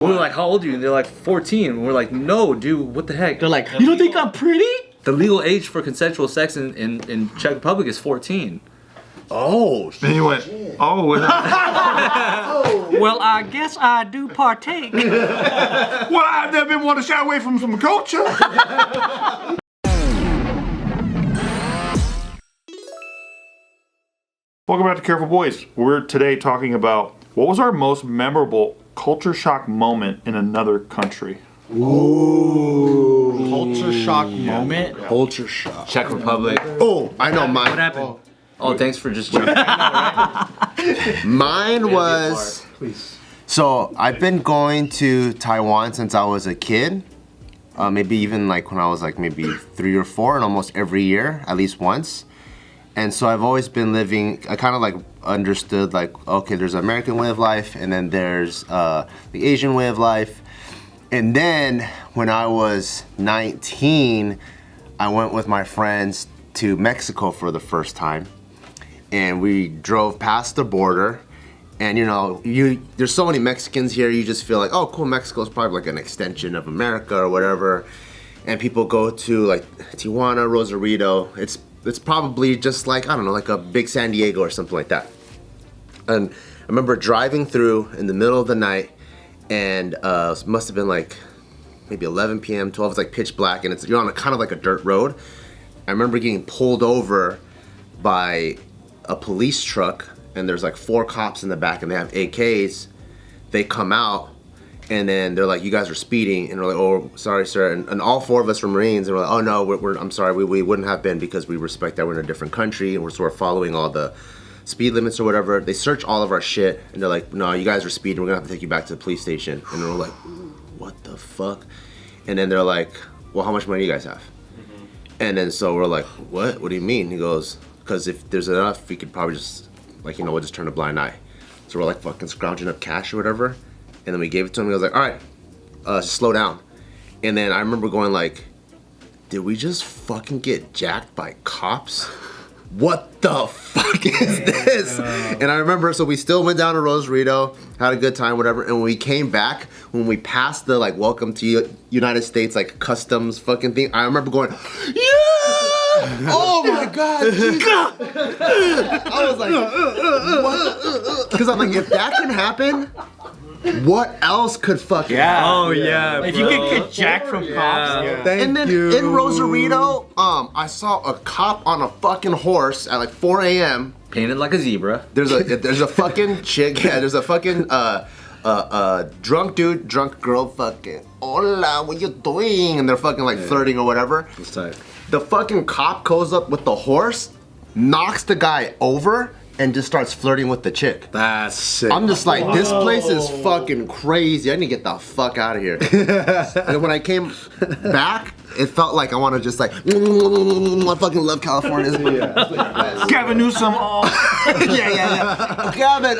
We're like, how old are you? And they're like 14. And we're like, no, dude, what the heck? They're like, you don't think I'm pretty? The legal age for consensual sex in Czech Republic is 14. Oh, Then he went, oh. Well, I guess I do partake. Well, I've never been one to shy away from some culture. Welcome back to Careful Boys. We're today talking about what was our most memorable culture shock moment in another country. Ooh. Culture shock moment. Culture shock. Czech Republic. Oh, I know mine. What happened? Oh, thanks for just jumping. Mine was. So I've been going to Taiwan since I was a kid. Maybe even like when I was like maybe 3 or 4, and almost every year, at least once. And so I've always been living. I kind of like understood like, okay, there's an American way of life, and then there's the Asian way of life. And then when I was 19, I went with my friends to Mexico for the first time. And we drove past the border, and you know, there's so many Mexicans here, you just feel like, oh cool, Mexico's probably like an extension of America or whatever. And people go to like Tijuana, Rosarito, it's probably just like, I don't know, like a big San Diego or something like that. And I remember driving through in the middle of the night, and it must have been like maybe 11 p.m., 12, it's like pitch black, and you're on a kind of like a dirt road. I remember getting pulled over by a police truck, and there's like 4 cops in the back, and they have AKs. They come out, and then they're like, you guys are speeding, and we're like, oh, sorry, sir. And all 4 of us were Marines, and we're like, oh no, I'm sorry, we wouldn't have been, because we respect that we're in a different country, and we're sort of following all the speed limits or whatever. They search all of our shit, and they're like, no, you guys are speeding, we're gonna have to take you back to the police station. And we're like, what the fuck? And then they're like, well, how much money do you guys have? And then so we're like, what do you mean? He goes, because if there's enough, we could probably just, like, you know, we'll just turn a blind eye. So we're like fucking scrounging up cash or whatever. And then we gave it to him. He was like, all right, slow down. And then I remember going like, did we just fucking get jacked by cops? What the fuck is this? And I remember, so we still went down to Rosarito, had a good time, whatever. And when we came back, when we passed the like welcome to United States like customs fucking thing, I remember going, yeah! Oh my God, Jesus. I was like, what? Because I'm like, if that can happen, what else could fucking happen? Oh yeah, If you could get jacked from cops. And then in Rosarito, I saw a cop on a fucking horse at like 4 a.m. painted like a zebra. There's a fucking chick, yeah, there's a fucking drunk dude, drunk girl, fucking, hola, what you doing? And they're fucking like flirting or whatever. It's tight. The fucking cop goes up with the horse, knocks the guy over, and just starts flirting with the chick. That's sick. I'm just like, this place is fucking crazy. I need to get the fuck out of here. And when I came back, it felt like I want to just like, I fucking love California. Gavin Newsom. yeah. Gavin.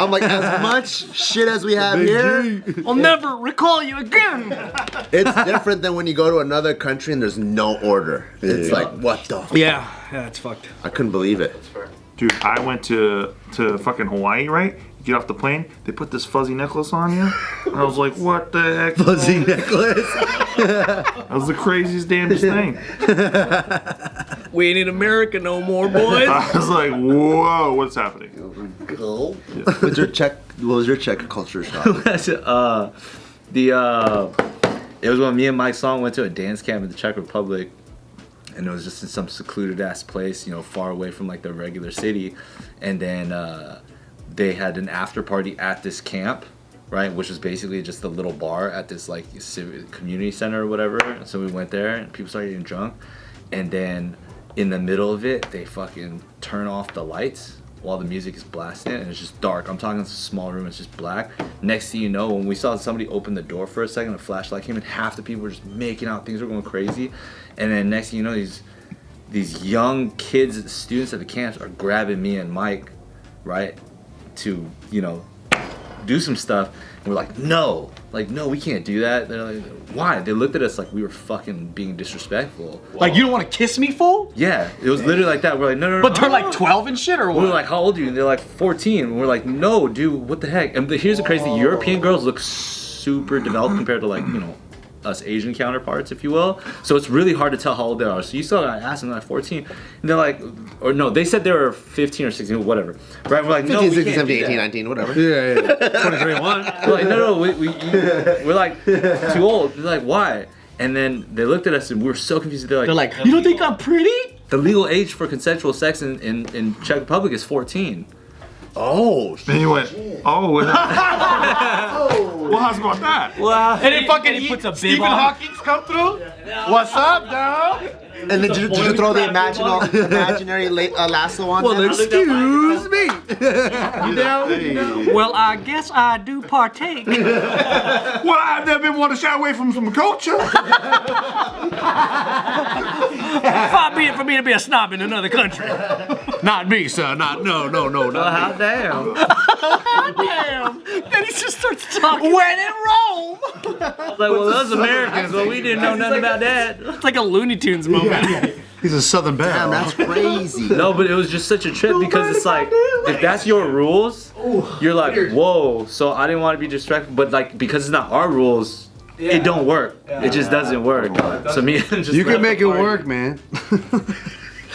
I'm like, as much shit as we have here, I'll never recall you again. it's different than when you go to another country and there's no order. It's like, what the fuck? Yeah, it's fucked. I couldn't believe it. Dude, I went to fucking Hawaii, right? You get off the plane, they put this fuzzy necklace on you. And I was like, what the heck? Fuzzy necklace. That was the craziest damnest thing. We ain't in America no more, boys. I was like, whoa, what's happening? What was your Czech culture shock? It was when me and Mike Song went to a dance camp in the Czech Republic, and it was just in some secluded ass place, you know, far away from like the regular city. And then they had an after party at this camp, right, which was basically just a little bar at this like community center or whatever. And so we went there, and people started getting drunk, and then in the middle of it, they fucking turn off the lights while the music is blasting, and it's just dark. I'm talking, it's a small room, it's just black. Next thing you know, when we saw somebody open the door for a second, a flashlight came in, half the people were just making out, things were going crazy. And then next thing you know, these young kids, students at the camps are grabbing me and Mike, right, to, you know, do some stuff. And we're like, no, we can't do that. They're like, why? They looked at us like we were fucking being disrespectful. Like, you don't want to kiss me, fool? Yeah, it was literally like that. We're like, no. But they're like 12 and shit, or what? We're like, how old are you? And they're like 14. And we're like, no, dude, what the heck? And here's the crazy thing: European girls look super developed compared to like, you know, us Asian counterparts, if you will. So it's really hard to tell how old they are. So you saw, I asked them, like 14, and they're like, or no, they said they were 15 or 16, whatever. Right? We're like, 15, no, we 16, can't 17, do 18, that. 19, whatever. Yeah. 21. We're like, no, we're like too old. They're like, why? And then they looked at us and we were so confused. They're like, You don't think I'm pretty? the legal age for consensual sex in Czech Republic is 14. Oh, Then you went, oh, well, how's about that? Wow. And then fucking he puts a bib Stephen on. Hawking's come through? What's up, dog? and then did you throw the imaginary lasso on them? excuse me. You down? Well, I guess I do partake. Well, I've never been one to shy away from some culture. Far be it for me to be a snob in another country. Not me, sir. No. Hot damn. Damn. Then he just starts talking. When in Rome. I was like, well, those Americans, well, we didn't know nothing about that. It's like a Looney Tunes moment. He's a Southern Belle. Damn, that's crazy. No, but it was just such a trip because it's like, if that's your rules, you're like, whoa. So I didn't want to be distracted, but like, because it's not our rules, it don't work. It just doesn't work. So me and just You can left make the it party. work, man.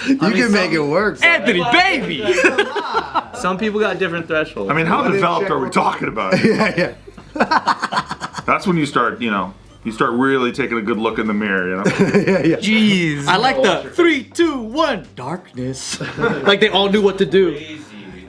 You can make it work. Anthony, baby. Some people got different thresholds. I mean, how developed are we talking about? Yeah. That's when you start, you start really taking a good look in the mirror, you know? Jeez. I like the 3, 2, 1, darkness. Like they all knew what to do.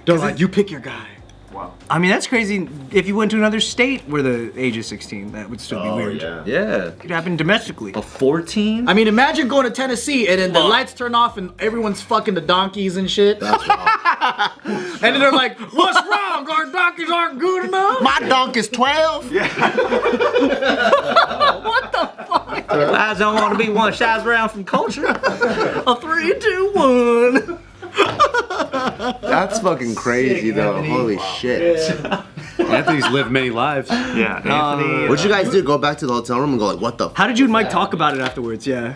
They're like, you pick your guy. Wow. I mean, that's crazy. If you went to another state where the age is 16, that would still be weird. yeah. It could happen domestically. A 14? I mean, imagine going to Tennessee and then the lights turn off and everyone's fucking the donkeys and shit. That's wrong. And then they're like, what's wrong? Our donkeys aren't good enough? My donk is 12. Guys don't want to be one shies around from culture. A 3, 2, 1. That's fucking crazy, though. Holy shit. Anthony's lived many lives. Yeah, Anthony. What'd you guys do? Go back to the hotel room and go like, what the? How did you and Mike talk about it afterwards? Yeah.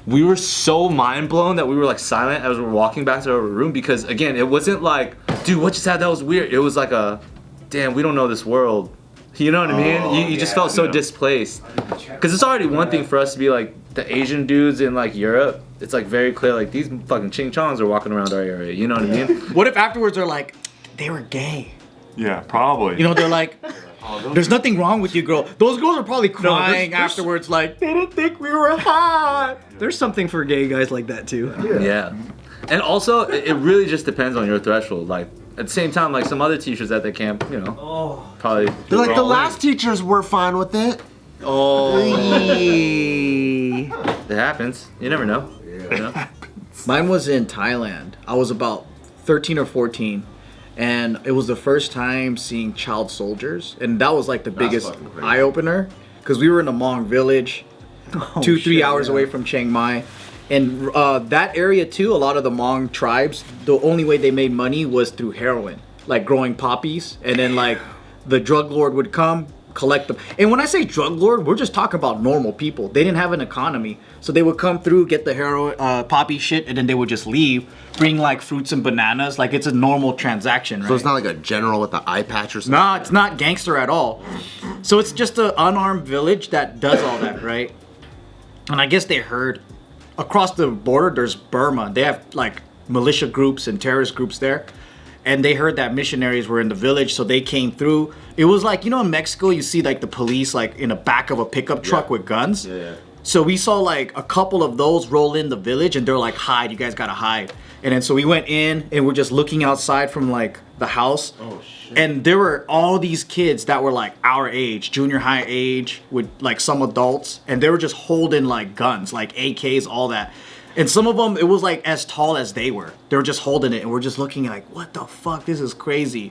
We were so mind blown that we were like silent as we were walking back to our room because again, it wasn't like, dude, what just happened? That was weird. It was like a, damn, we don't know this world. You know what I mean? You just felt so displaced. Because it's already one thing for us to be like the Asian dudes in like Europe. It's like very clear, like these fucking ching chongs are walking around our area. You know what I mean? What if afterwards they're like, they were gay? Yeah, probably. You know, they're like, there's nothing wrong with you, girl. Those girls are probably crying there's- afterwards, like, they didn't think we were hot. There's something for gay guys like that too. Yeah. And also, it really just depends on your threshold. Like, at the same time, like some other teachers at the camp, you know, probably. They're like, the all last teachers were fine with it. in. It happens. You never know. You know? Mine was in Thailand. I was about 13 or 14. And it was the first time seeing child soldiers. And that was like the biggest fucking crazy. eye-opener. Because we were in a Hmong village, 2-3 hours away from Chiang Mai. And that area too, a lot of the Hmong tribes, the only way they made money was through heroin. Like growing poppies. And then like the drug lord would come, collect them. And when I say drug lord, we're just talking about normal people. They didn't have an economy. So they would come through, get the heroin, poppy shit, and then they would just leave, bring like fruits and bananas. Like it's a normal transaction, right? So it's not like a general with the eye patch or something. Nah, it's not gangster at all. So it's just an unarmed village that does all that, right? And I guess they heard across the border, there's Burma. They have like militia groups and terrorist groups there. And they heard that missionaries were in the village, so they came through. It was like, you know, in Mexico, you see like the police like in the back of a pickup truck with guns. Yeah. So we saw like a couple of those roll in the village, and they're like, hide, you guys gotta hide. And then so we went in, and we're just looking outside from like the house. Oh shit. And there were all these kids that were like our age, junior high age, with like some adults, and they were just holding like guns, like AKs, all that. And some of them, it was like as tall as they were. They were just holding it, and we're just looking like, what the fuck, this is crazy.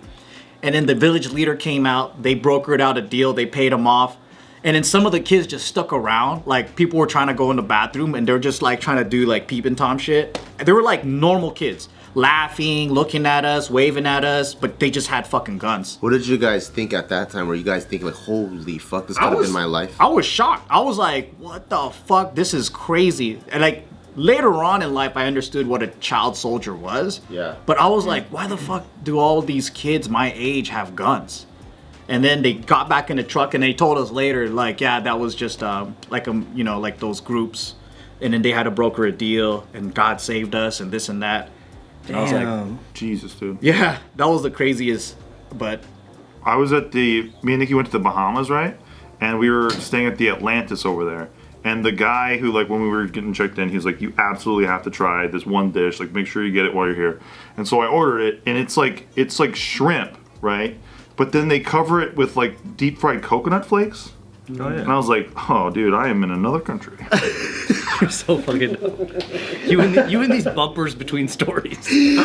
And then the village leader came out, they brokered out a deal, they paid him off. And then some of the kids just stuck around. Like people were trying to go in the bathroom, and they're just like trying to do like peep and Tom shit. They were like normal kids. laughing, looking at us, waving at us, but they just had fucking guns. What did you guys think at that time? Were you guys thinking like, holy fuck, this could have been my life? I was shocked. I was like, what the fuck? This is crazy. And like later on in life, I understood what a child soldier was. Yeah. But I was like, why the fuck do all these kids my age have guns? And then they got back in the truck and they told us later, like, yeah, that was just like those groups. And then they had to broker a deal and God saved us and this and that. And I was like, Jesus, dude. yeah, that was the craziest. But I was me and Nikki went to the Bahamas, right? And we were staying at the Atlantis over there. And the guy who, like, when we were getting checked in, he was like, you absolutely have to try this one dish. Like, make sure you get it while you're here. And so I ordered it, and it's like shrimp, right? But then they cover it with, like, deep fried coconut flakes. Oh, yeah. And I was like, oh, dude, I am in another country. You're so fucking. You and these bumpers between stories. You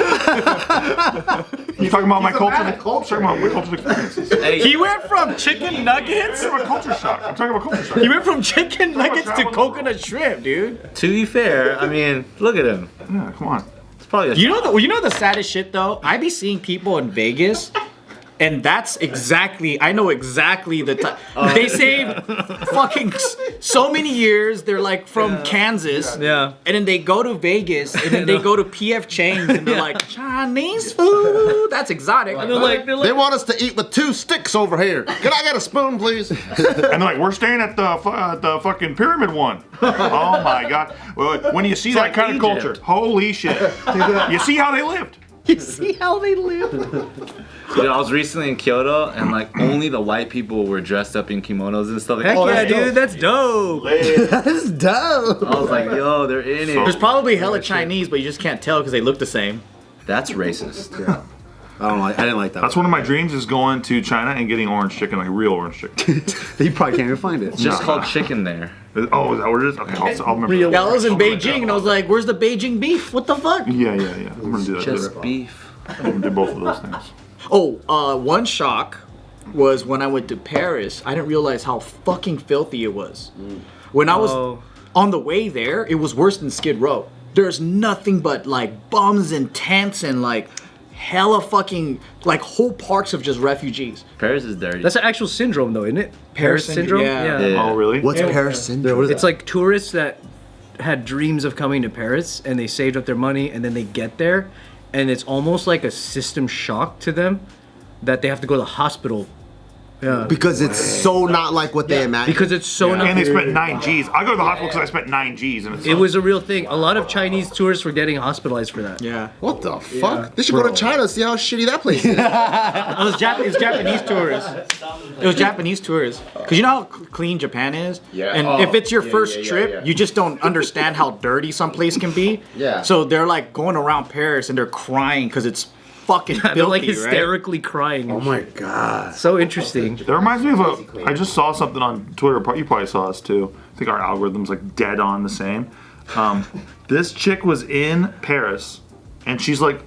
talking about my culture? I'm talking about my cultural experiences. Hey, he went from chicken nuggets. I'm talking about culture shock. I'm talking about culture shock. He went from chicken nuggets to coconut shrimp, dude. to be fair, I mean, look at him. Yeah, come on. It's probably a You know the saddest shit though? I be seeing people in Vegas, and that's exactly, I know exactly the time. They saved fucking so many years. They're like from Kansas. Yeah. And then they go to Vegas, and then they go to PF Chang's, and they're like, Chinese food. That's exotic. And they're like, They want us to eat with 2 sticks over here. Can I get a spoon, please? And they're like, we're staying at the fucking pyramid one. Oh my god. Well, when you see that like kind of Egypt. culture, holy shit. You see how they lived. you see how they live? Dude, I was recently in Kyoto, and like only the white people were dressed up in kimonos and stuff. Like, Heck oh, yeah, that's dope. dude, that's dope. That's dope. I was like, yo, they're in it. There's probably hella Chinese, but you just can't tell because they look the same. That's racist. I didn't like that. That's one of my dreams is going to China and getting orange chicken, like real orange chicken. You probably can't even find it. It's just called chicken there. Oh, is that what it is? Okay, I'll remember. Yeah, that. I was in Beijing, and I was like, where's the Beijing beef? What the fuck? Yeah. I'm gonna do that. Just too. beef. I'm gonna do both of those things. Oh, one shock was when I went to Paris. I didn't realize how fucking filthy it was. When I was on the way there, it was worse than Skid Row. There's nothing but like bums and tents and like hella fucking like whole parks of just refugees. Paris is dirty. That's an actual syndrome, though, isn't it? Paris syndrome. yeah. Yeah. Oh, really? What's Paris syndrome? What is It's like tourists that had dreams of coming to Paris and they saved up their money and then they get there and it's almost like a system shock to them that they have to go to the hospital. Yeah. Because it's so not like what they imagine. Because it's so not. And they spent 9 G's. I go to the hospital because I spent 9 G's. And It was a real thing. A lot of Chinese tourists were getting hospitalized for that. Yeah. What the fuck? They should go to China and see how shitty that place is. It was Japanese tourists. It was Japanese tourists. Because you know how clean Japan is? Yeah. And Oh, if it's your yeah, first yeah, trip, yeah. you just don't understand how dirty some place can be. Yeah. So they're like going around Paris and they're crying because it's fucking filthy, They're like right? hysterically crying. Oh my god. So interesting. That reminds me of I just saw something on Twitter. You probably saw this too. I think our algorithm's like dead on the same. This chick was in Paris, and she's like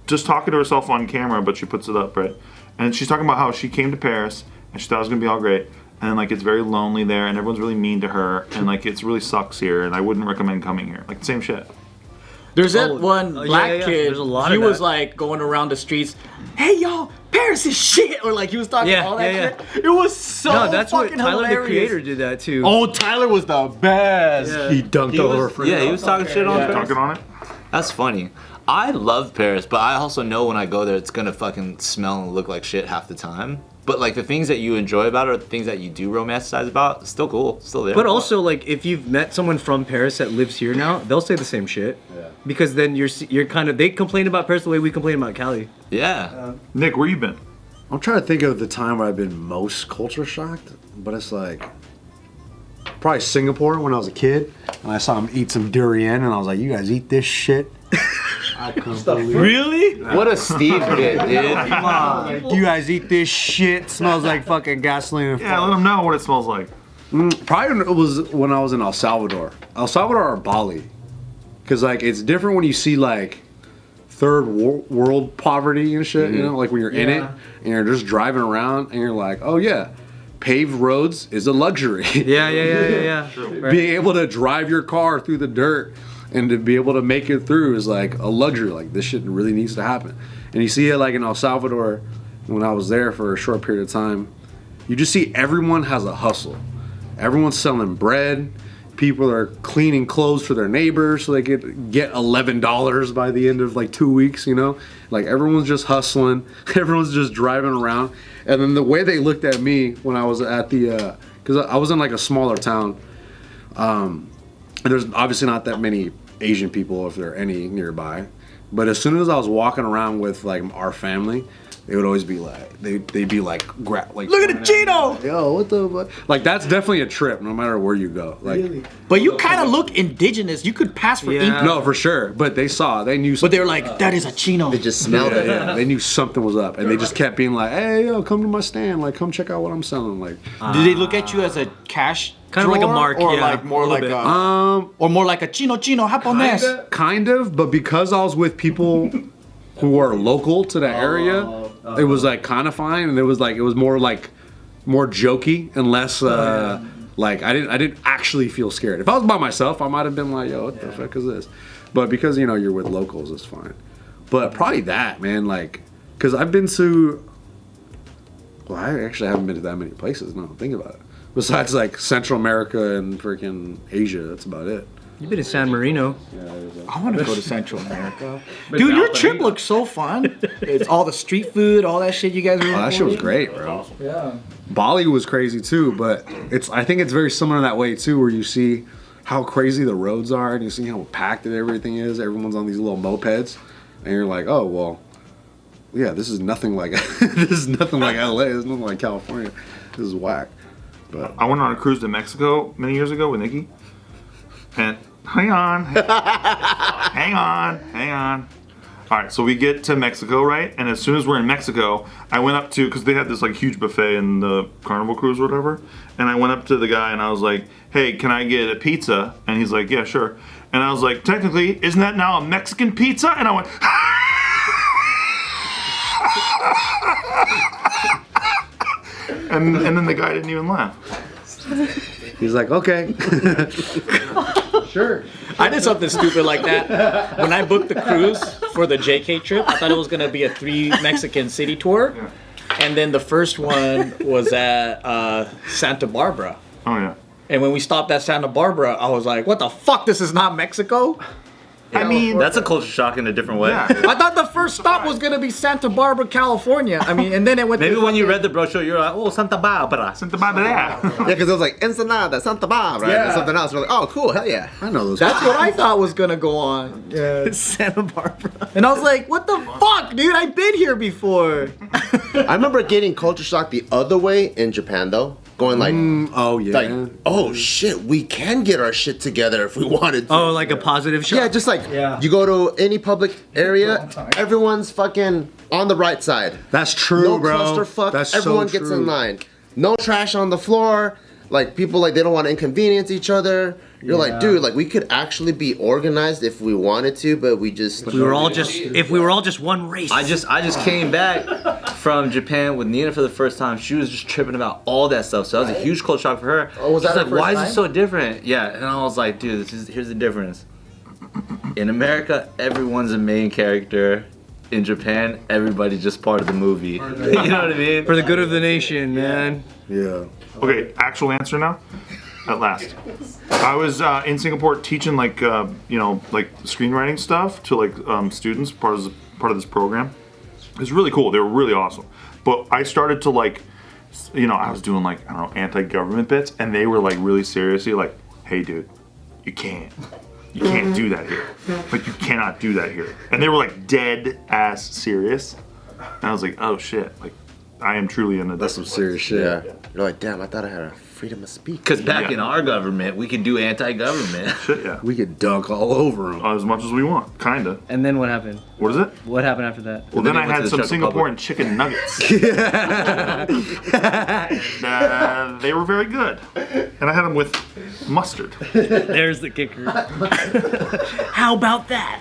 just talking to herself on camera, but she puts it up, right? And she's talking about how she came to Paris and she thought it was gonna be all great, and like it's very lonely there, and everyone's really mean to her, and like it's really sucks here, and I wouldn't recommend coming here. Like the same shit. There's that Oh, one yeah, black yeah. kid. There's a lot he of was that. like going around the streets. Hey y'all, Paris is shit, or like he was talking Yeah, all that yeah, shit. It was so No, that's what fucking Tyler, hilarious. the creator, did that too. Oh, Tyler was the best. Yeah. He dunked over for Yeah, he was talking shit on Paris. Talking on it. That's funny. I love Paris, but I also know when I go there, it's gonna fucking smell and look like shit half the time. But like the things that you enjoy about it, or the things that you do romanticize about, it's still cool, it's still there. But also, like, if you've met someone from Paris that lives here now, they'll say the same shit. Yeah. Because then you're kind of, they complain about Paris the way we complain about Cali. yeah. Nick, where you been? I'm trying to think of the time where I've been most culture shocked, but it's like probably Singapore when I was a kid, and I saw him eat some durian, and I was like, "You guys eat this shit." I couldn't believe it. Really? What a Steve bit, dude. Come on. Like, you guys eat this shit. Smells like fucking gasoline. And Yeah, let them know what it smells like. Probably it was when I was in El Salvador or Bali, because like it's different when you see like third world poverty and shit. You know, like when you're in it and you're just driving around and you're like, oh yeah, paved roads is a luxury. Yeah. Right. Being able to drive your car through the dirt and to be able to make it through is like a luxury. Like this shit really needs to happen. And you see it like in El Salvador when I was there for a short period of time. You just see everyone has a hustle. Everyone's selling bread. People are cleaning clothes for their neighbors so they could get $11 by the end of like 2 weeks, you know? Like everyone's just hustling. Everyone's just driving around. And then the way they looked at me when I was at the, because I was in like a smaller town. And there's obviously not that many Asian people, if there are any nearby. But as soon as I was walking around with like our family, they would always be like, they'd be like, like, Look at the Chino! yo, what the fuck? Like that's definitely a trip, no matter where you go. Like, really? But you kind of look indigenous. You could pass for English. No, for sure. But they knew. But they were like, that is a Chino. They just smelled it. Yeah, they knew something was up, and they just kept being like, "Hey, yo, come to my stand. Like, come check out what I'm selling." Like, Did they look at you as a cash Kind of like a drawer, mark, or yeah, like more a like little a, or more like a Chino japonés? kind of. But because I was with people who are local to that area, it was like kind of fine, and it was more jokey and less like I didn't actually feel scared. If I was by myself, I might have been like, "Yo, what the fuck is this?" But because you're with locals, it's fine. But probably that, man, like, because I've been to. Well, I actually haven't been to that many places. No, think about it. Besides like Central America and freaking Asia, that's about it. You've been to San Marino. I want to go to Central America. Dude, your trip looks so fun. It's all the street food, all that shit you guys were Oh, that shit was great, bro. Yeah. Bali was crazy too, but I think it's very similar that way too, where you see how crazy the roads are and you see how packed everything is. Everyone's on these little mopeds, and you're like, oh well, yeah, this is nothing like LA. This is nothing like California. This is whack. But I went on a cruise to Mexico many years ago with Nikki. And hang on. hang on. All right, so we get to Mexico, right? And as soon as we're in Mexico, I went up to, because they had this like huge buffet in the Carnival Cruise or whatever. And I went up to the guy and I was like, hey, can I get a pizza? And he's like, yeah, sure. And I was like, technically, isn't that now a Mexican pizza? And I went, and then the guy didn't even laugh. he's like, okay. Sure. I did something stupid like that. When I booked the cruise for the JK trip, I thought it was going to be a 3 Mexican city tour. Yeah. And then the first one was at Santa Barbara. Oh, yeah. And when we stopped at Santa Barbara, I was like, what the fuck? This is not Mexico? I mean, that's a culture shock in a different way. Yeah. I thought the first stop was going to be Santa Barbara, California. I mean, and then it went Maybe to when you read the brochure, you're like, oh, Santa Barbara. Santa Barbara. Yeah, because it was like Ensenada, Santa Barbara, right? Yeah. And something else. We're like, oh, cool, hell yeah. I know those. That's what I thought was going to go on. Yeah. Santa Barbara. And I was like, what the fuck, dude? I've been here before. I remember getting culture shock the other way in Japan, though. Going like, oh yeah. like, oh shit, we can get our shit together if we wanted to. Oh, like a positive shock? Yeah, just like, you go to any public area, everyone's fucking on the right side. That's true, No bro. clusterfuck, That's everyone so gets true. in line. No trash on the floor. Like, people, like, they don't want to inconvenience each other. You're like, dude, like, we could actually be organized if we wanted to, but we just... If we were all just one race. I just came back from Japan with Nina for the first time. She was just tripping about all that stuff. So that was a huge culture shock for her. Oh, was that She's her like, first why is time? it so different? Yeah, and I was like, dude, here's the difference. In America, everyone's a main character. In Japan, everybody's just part of the movie. You know what I mean? For the good of the nation, man. Yeah. Okay, actual answer now. At last, I was in Singapore teaching like screenwriting stuff to like students, part of this program. It was really cool. They were really awesome. But I started to like, I was doing like, I don't know, anti-government bits, and they were like really seriously like, hey dude, you can't do that here. Like, you cannot do that here. And they were like dead ass serious. And I was like, oh shit, like I am truly in a... That's some serious shit. Yeah. You're like, damn, I thought I had a freedom of speech. Because back in our government, we could do anti-government. Shit, yeah. We could dunk all over them. As much as we want, kinda. And then what happened? What is it? What happened after that? Well, then I went to had the some Czech Republic. Singaporean chicken nuggets. They were very good. And I had them with mustard. There's the kicker. How about that?